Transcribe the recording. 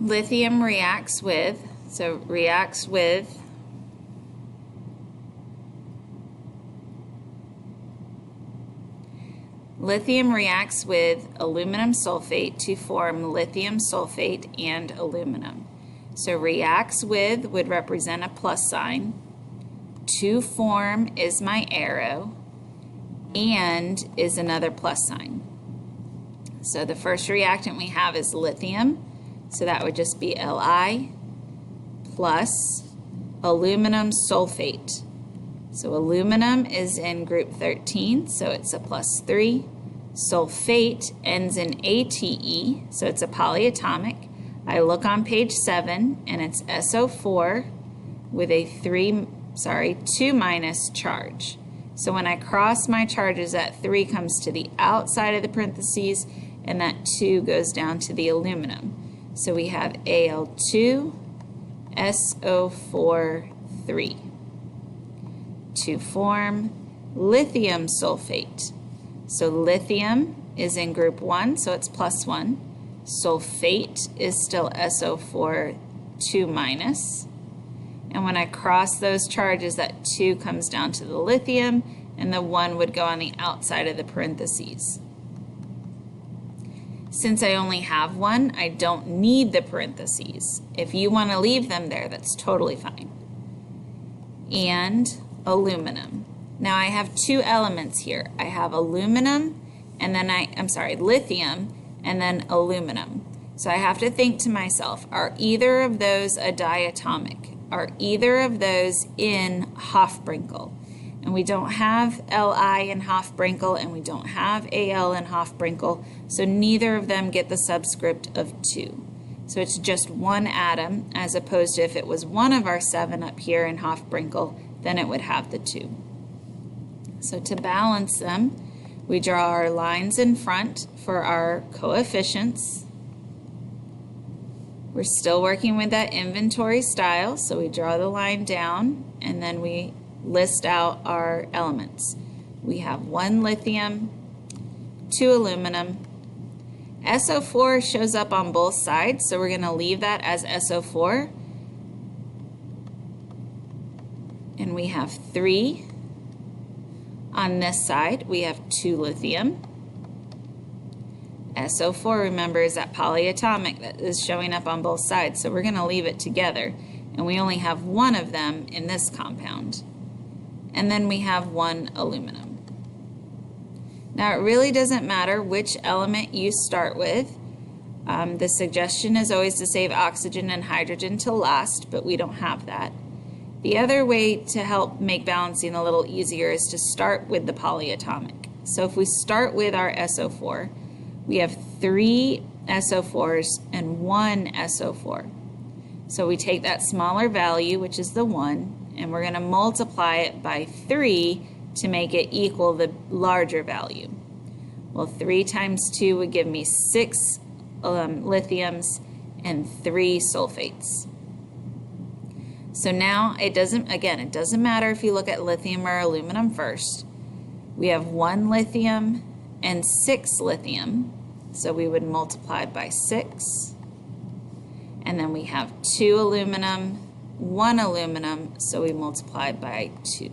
lithium reacts with, lithium reacts with aluminum sulfate to form lithium sulfate and aluminum. So reacts with would represent a plus sign, to form is my arrow, and is another plus sign. So the first reactant we have is lithium, so that would just be Li plus aluminum sulfate. So aluminum is in group 13, so it's a plus 3. Sulfate ends in ATE, so it's a polyatomic. I look on page 7, and it's SO4 with a 2 minus charge. So when I cross my charges, that 3 comes to the outside of the parentheses, and that 2 goes down to the aluminum. So we have Al2, SO4, 3. To form lithium sulfate. So lithium is in group 1, so it's plus 1. Sulfate is still SO4, 2 minus. And when I cross those charges, that 2 comes down to the lithium, and the 1 would go on the outside of the parentheses. Since I only have 1, I don't need the parentheses. If you want to leave them there, that's totally fine. And aluminum. Now I have 2 elements here. I have aluminum, and then lithium, and then aluminum. So I have to think to myself, are either of those a diatomic? Are either of those in Hofbrinkel? And we don't have Li in Hofbrinkel, and we don't have Al in Hofbrinkel, so neither of them get the subscript of 2. So it's just one atom, as opposed to if it was one of our 7 up here in Hofbrinkel, then it would have the 2. So to balance them, we draw our lines in front for our coefficients. We're still working with that inventory style, so we draw the line down, and then we list out our elements. We have 1 lithium, 2 aluminum. SO4 shows up on both sides, so we're going to leave that as SO4. And we have 3. On this side, we have 2 lithium. SO4, remember, is that polyatomic that is showing up on both sides, so we're going to leave it together. And we only have 1 of them in this compound. And then we have 1 aluminum. Now, it really doesn't matter which element you start with. The suggestion is always to save oxygen and hydrogen till last, but we don't have that. The other way to help make balancing a little easier is to start with the polyatomic. So if we start with our SO4, we have 3 SO4s and 1 SO4. So we take that smaller value, which is the 1, and we're going to multiply it by 3 to make it equal the larger value. Well, 3 times 2 would give me 6 lithiums and 3 sulfates. So now it doesn't matter if you look at lithium or aluminum first. We have 1 lithium and 6 lithium, so we would multiply by 6. And then we have 2 aluminum, 1 aluminum, so we multiply by 2.